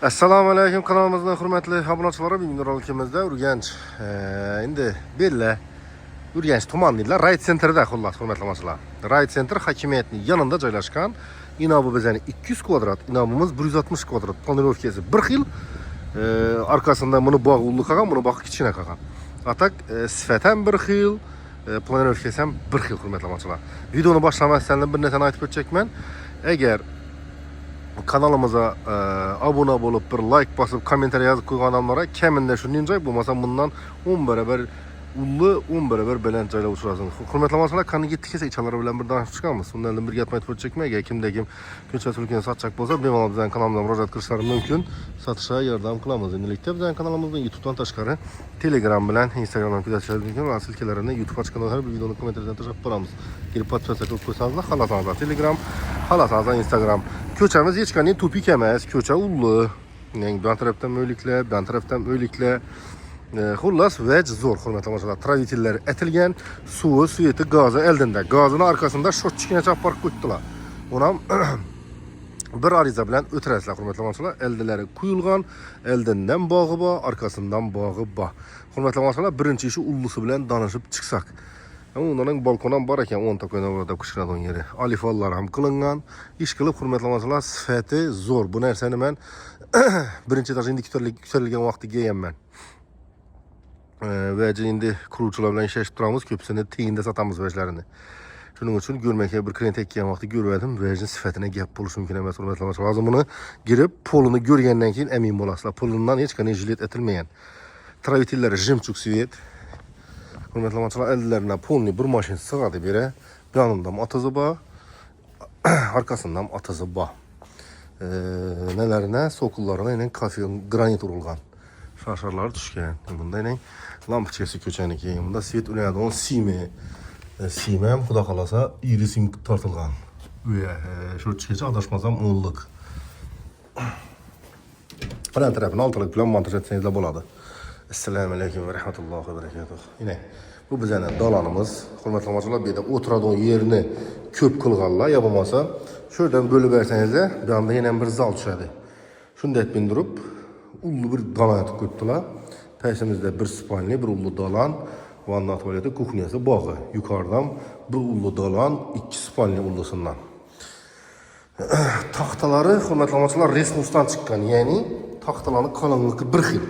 Assalomu alaykum, kanalimizning hurmatli obunachilari. Bugun rolikimizda Urganch endi Bella Urganch tumanida Rayt Centerda xullas hurmatli obunachlar. Rayt Center hokimiyatning yanında joylashgan. Inobi bizning 200 kvadrat, inobimiz 160 kvadrat. Planirovkasi bir xil. Arkasında buni bog' ulug' qilgan, buni bog' kichkina qilgan. Atak sifat ham bir xil, planirovkasi ham bir xil hurmatli obunachlar. Videoni boshlamasdan bir narsani aytib o'tchakman. Agar kanalımıza abone olup bir like basıp komentariy yazıp koygan adamlara keminde şunun joy bo'lmasa bundan 10 beraber ullu 10 beraber baland joylar uçurasın. Hurmatli amaçlar kanı gittik ise içaları bilen bir danışıp çıkamız. Bundan bir yatma etip çekmeye kimde kim köçe sürükeni satacak bolsa bemalol bizden kanalımıza müracaat kılışları mümkün. Satışa yardım kılamız. Endilikte bizden kanalımızdan YouTube'dan taşkarı Telegram bilen Instagram'dan küzatışlar mümkün. Ve silkelerinde YouTube açıklarında her bir videonun komentariden taşıp paramız. Girip patlatsak koysanız da halasanızda Telegram, halasanızda Instagram. Köçemiz hiç kanı topik emez. Köçe ullu. Yani ben taraftan böylelikle, ben taraftan böylelikle. Xullas vec zor hurmatli amaçlar. Travitiller etilgen, suvi, suyeti, gazı eldinde. Gazının arkasında şotçikine çapar koydular. Ona bir ariza bilen ötürəsilər hurmatli amaçlar. Eldileri kuyulgan, eldinden bağı ba, arkasından bağı ba. Hurmatli amaçlar, birinci işi ullusu bilen danışıp çıksak. Onların balkonan var eken 10 takıyla orada kuşkuradığın yeri. Alifallar ham kılıngan. İş kılıp hurmatli amaçlar sifati zor. Bu nerseni ben birinci etajı indikatörlügen vakti giyem ben. Ve indi kuruluşular bilen işleşip duramız, köpüsünü teyinde satamız veclerini. Şunun için görmekle bir klient ekleyen vakti görmedim. Vecin sifatine gap buluşu mümkün emas. Lazım bunu girip polunu görgenden keyin emin bolasılar. Polundan hiç kanı jilet etilmeyen. Travitilleri jimçuk sivet. Hurmatli amaçlar ellerine polunu bir maşin sığadı bire. Yanından atızı ba. Arkasından atızı ba. Nelerine sokullarına inen kafiyon granit urulgan. Şaşarlar düşken. Bunda inen lampıçesi köçeni ki. Bunda svet üneydi onun sime. Simem kuda kalasa iri sim tartılgan. Ve şu çıkıcı adaşmazam olduk. Falan tarafın altılık plan montaj etseniz de boladı. Esselamu aleyküm ve rahmetullahi ve berekatuhu. Yine bu bizden dalanımız. Hürmetli amaçlar bir de oturadığın yerini köp kılganla yapamasa. Şuradan bölü verseniz de bir anda yine bir zal düşedi. Şunu da et bindirip ullu bir dalan yatıp koydular. Peşimizde bir spalni, bir ullu dalan. Vanna tuvaleti, kuhnyası, bağı. Yukarıdan bir ullu dalan, 2 spalni ullusundan. Tahtaları, hürmetli amaçlar resmustan çıkan. Yani tahtaların kalınlığı bir xil.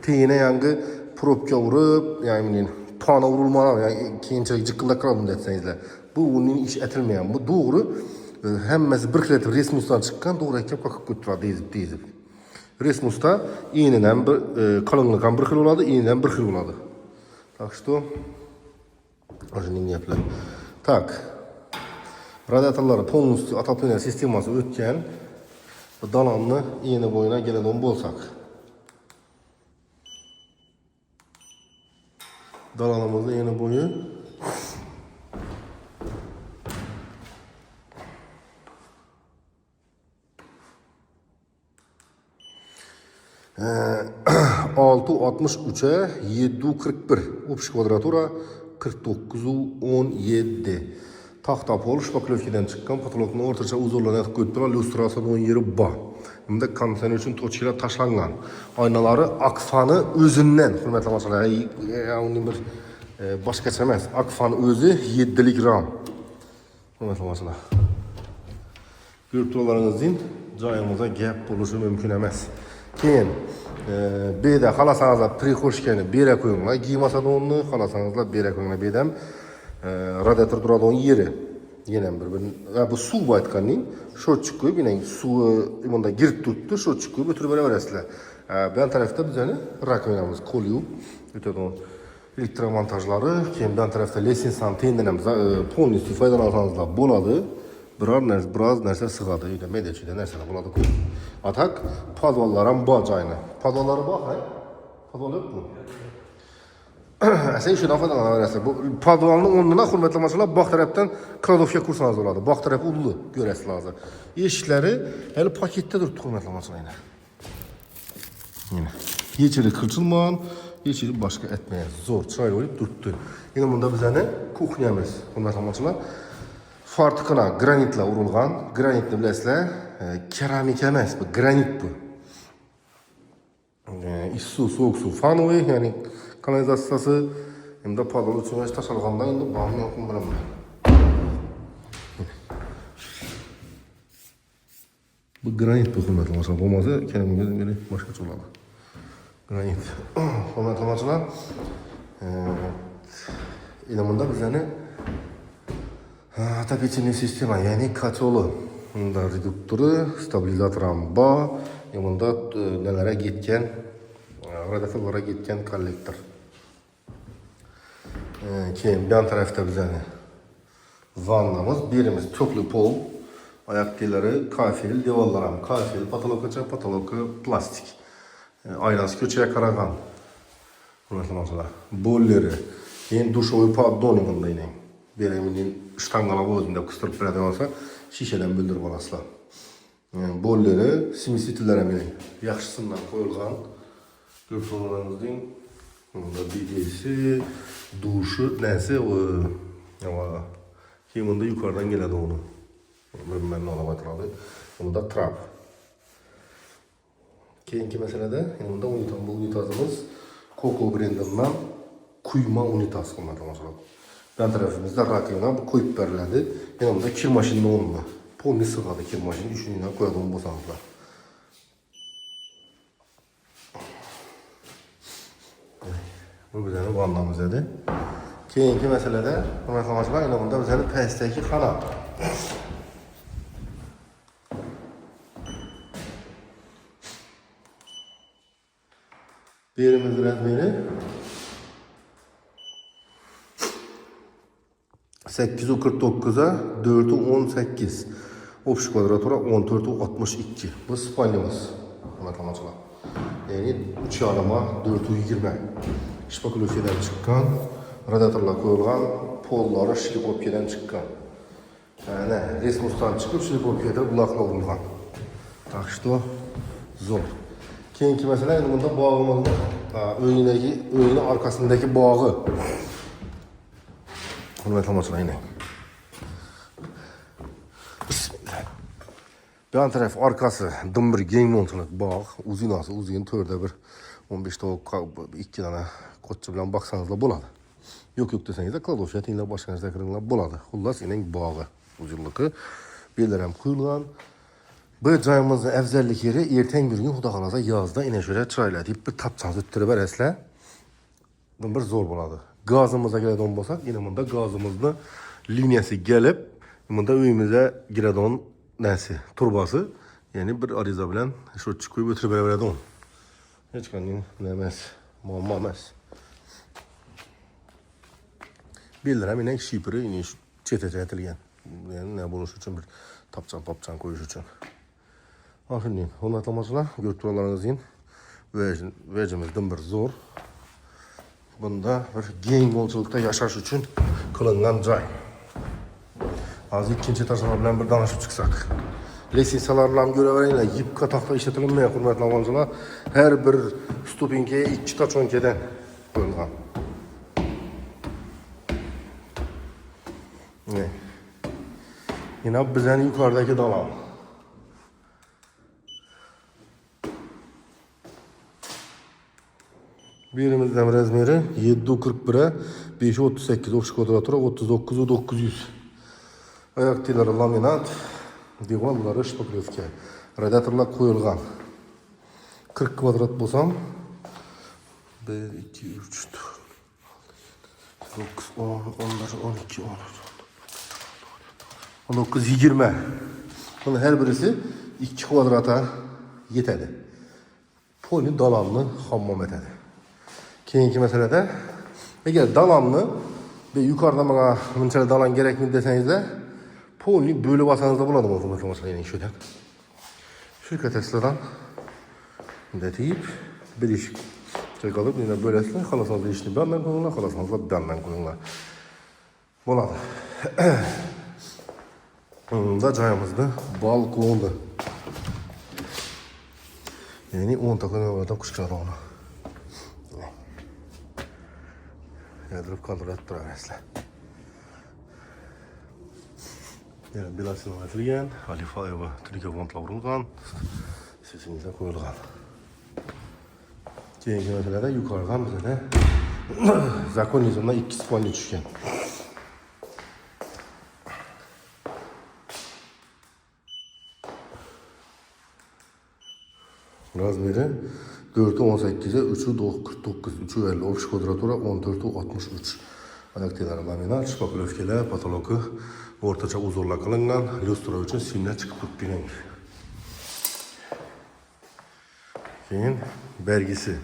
Teyine yani propka vurup, yani pana vurulmadan, yani keyinçe cıkkılda kralım detseniz de. Bu onun iş etilmeyen, bu doğru. Hemmesi bir xil resmustan çıkan, doğru ekip kakıp götürür, deyizip. Resmusta iğneden bir kalınlıktan bir xil oladı, iğneden bir xil oladı. Так что уже не yapılar. Так. Radiatorları polностью отопление системасы ötken dalanlı iğne boyuna geleden bolsak. Dalanımızda iğne boyu 6.63'e 7.41. Общий kvadratura 49.17. Tahta pol şpaklovkiden çıkan patologun ortaça uzunluğuna yatıp koydular. Lustrasyon yeri ba. Bunda kondisyonu için toçkiler taşlangan. Aynaları akfanı özünden. Hürmetli amaçlar. Yani bir başka çemez. Akfanı özü 7'lik ram. Hürmetli amaçlar. Görüntülarınızın cayımıza gap buluşu mümkün emez. Keyin beyde xalasanızda prixoshkani bera koyinglar. Giymasa da onu xalasanızda bera koyinglar. Bedam radiator turadigan yeri. Yana bu suv aytganning shotchik qo'yib, yine suvi bunda girib turibdi, shotchik qo'yib o'tirib beraverasizlar. Ben tarafta bizani rakovinamiz qo'l yuvib o'tadigan elektromontajlari, keyin ben tarafta lesinsan tendan ham polностью foydalansanızlar bo'ladi. Biraz narsa sığadı, yine medyachida narsalar bo'ladi. Atak podvallar ham bor joyini. Podvallari bor, ha? Podval yo'qmi? Sen shundan foydalanaverasiz. Bu podvalning o'rnina hurmatli amaçlar bog' tarafdan kladovka kursangiz bo'ladi. Bog' tarafı ullu ko'rasiz hozir. Eshiklari hali paketda turibdi hurmatli amaçlar. Yine yechili qilchilman, yechili boshqa etmaydi. Zo'r, chiroyli bo'lib turibdi. Yine bunda bizani kuxnyamiz hurmatli amaçlar. Fartıqına granitla urulgan. Granitni bilasizlar, keramik emas, bu granit bu. issiq sovuq suv fanoviy, ya'ni kanalizatsiyasi hamda podol uchun tashalgandan endi bog'ni yo'qmi bilaman. Bu granit bu hurmatli tomoshalar bo'lmasa, kelimingiz meni boshqacha bo'ladi. Granit. Hurmatli tomoshalar, endi bunda bizlarni отопительный sistema, ya'ni kotyoli, bunda reduktori, stabilizator ham bor, bunda nelarga ketgan, radiatorlarga ketgan kollektor. Keyin bu tarafda bizlarni vannamiz, birimiz to'pli pol, oyoq kiyimlari kafel, devorlar ham kafel, potolokgacha potolokka plastik. Aynasi ko'chaga qaragan. Hurmatli tomoshalar, bo'llari, keyin dushovoy poddoni bunda eng. Beramining shtangalab o'zimda qistirib beradigan bo'lsa, shishadan bildirib olasizlar. Bo'llari, simisitlari ham yaxshisidan qo'yilgan. Ko'p sonlarimizning bunda bidesi, dushi, nasi va keyin bunda yuqoridan keladi uni. Ben olib o'tiradi. Bunda trap. Keyingi masalada, bunda unitazimiz Coco brendidan quyma unitaz qilmoqda masalan. Ben tarafimizda rakovina qo'yib beriladi. Yana bunda kir mashinani o'rnida. Polni sig'adi kir mashinani ishini qo'yadigan bo'lsangizlar. Bu bizning vannamiz edi. Keyingi masalada, hurmatli tomoshabinlar, yana bunda bizning pastdagi xona. Birimiz razmeri 849'a 418. Общий kvadratura 1462. Bu spalnimiz. Matematiklar. Yani 3 yarıma 420. Şpakulofiyeden çıkan, radiatorlar koyulgan, polları şilipopiyeden çıkan. Yani resmustan çıkıp şilipopiyede bulakla vurulgan. Tak что zor. Keyinki mesela bunda bağımızda öğünün arkasındaki bağı. Hurmatli tomoshalar, yine. Bismillah. Bir taraf arkası dımbır gen montanak bağ, uzinası, uzun törde bir 15 tavuk 2 tane koççu bilen baksanız da buladı. Yok deseniz de kladofya teyinler başkanızda kırınlar buladı. Hullas yine bağı uzunluğu. Belirem kuyulgan. Bu cayımızın əvzəllik yeri ertən bir gün Xuda xalaza yazda inə şöyle çırayla deyip bir tapçanızı ötürüb ərəslə. Bir zor buladı. Gazımıza girədon bolsaq, yine bunda gazımızın liniyası gəlib, bunda öyümüzə girədon nəsi, turbası, yani bir ariza bilən şöyle çıkıyıb ötürüb ərədon. Heç qənin nəməz, muamma əməz. Bildirəm, yine şipiri, yine çetəcə ətilgən. Yani nə buluş üçün bir tapçan koyuş üçün. Aferin, hurmatli tomoshalar, görüp turalaringizni vejimizdan bir zo'r. Bunda bir keng bo'lchilikda yashash uchun qilingan joy. Hozir ikkinchi tajriba bilan bir danışib chiqsak. Lesensiyalarni ham ko'raveringlar, yipqa taxta ishlatilmaydi, hurmatli tomoshalar. Har bir stupenkaga 2 ta cho'nkadan qo'yilgan. Yine bizning yuqoridagi dalon. Birimizden razmeri 741'e 538 общий kvadratura 39,900. Ayak tiyleri laminat, divanları şpaklevka. Radiatorlar koyulgan. 40 kvadrat bolsam 1, 2, 3, 4, 9, 10, 11, 12, 19, 20. Bunun her birisi 2 kvadrata yetedi. Poli dalanlı hammam etedi. Keyinki meselede, eğer dalanlı ve yukarıda bana bunçalı dalan gerek mi deseniz de poli böyle basanızda buladım o zaman mesela şuradan. Şirket Tesla'dan deyip bir iş çıkalıp yine böylesine kalasınız da işini benden koyunlar, kalasınız da benden koyunlar. Buladı. Da cayımızda balkonda. Yani 10 takım oradan kuşkadı ona. Yadırıp kaldırıp durarızlar. Yani bilasını atılgan, Alifa eva Türkiye vantla vurulgan, sesimizden koyulgan. Keyingi meselede yukarıdan bize de zakonizmdan 2 sponni tushgan. Razmeri 4'ü 18'e 3'ü 49, 3'ü 50, ofis kvadratura 14'ü 63. Ayakteler laminat, şpakulovkeler, patologu ortaça uzunla kılıngan, lustra için simler çıkıp tuttuğun. Keyin belgisi.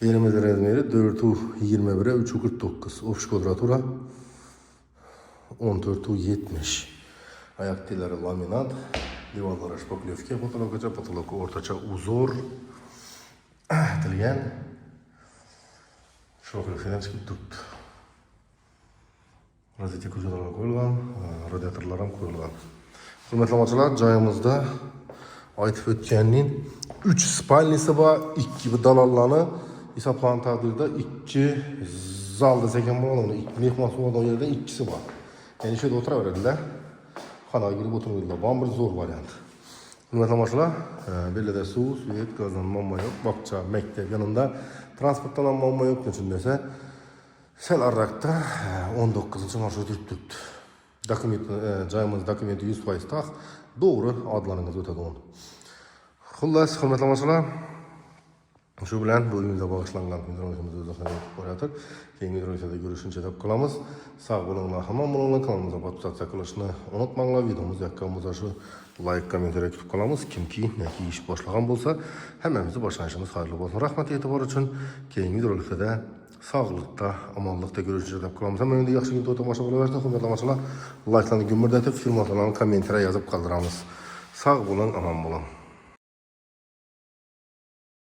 Yerimizde razmeri 4'ü 21'e 3'ü 49, ofis kvadratura 14'ü 70. Ayakteleri laminat, divarlara şpakulovke, patologu ortaça uzor, tilgen, şpakulovkeden çıkıp tuttu. Rozete ko'chalarga qo'yilgan, radiatorlar ham qo'yilgan. Hurmatli amachilar, joyimizda aytib o'tganning 3 spalnisi bor, 2 dalallani hisoblagan taqdirda 2 zal desak ham bo'ladi, 2 mehmon bo'ladigan yerda ikkisi bor. Ya'ni shu yerda o'tiraveradilar. Xonaga kirib o'tirmaydilar. Bu bir zo'r variant. Hurmatli amachilar, belada suv, svet, gazdan muammo yo'q, bog'cha, maktab yanında transportdan ham muammo yo'q, nechun desa Sel arrakta 19. marshrut yuribdi. Dokument, joyimiz dokumenti 100% taq, doğru adlarınız o'tadi onu. Xullas, hurmatli amachilar, shu bilan bu uyimizga bag'ishlangan videolarimizni o'zlashtirib qo'yadik. Keyingi videolarda görüşünce deb qolamiz. Sog' bo'linglar, hamon bo'linglar, kanalimizga podpisatsiya qilishni unutmanglar. Videomiz yoqqanimizda shu like, kommentariya kutib qolamiz. Kimki neki ish boshlagan bo'lsa, hammamizni boshlanishimiz xayrli bo'lsin. Rahmat e'tibor uchun. Keyingi videolarda sog'likda, omonlikda görüşünce deb qolamiz. Hamma endi yaxshi kun tomosha bo'laversin. Hurmatli amachilar, like'larni gumburdatib, firmalarni kommentariya yozib qoldiramiz. Sog' bo'ling, omon bo'ling.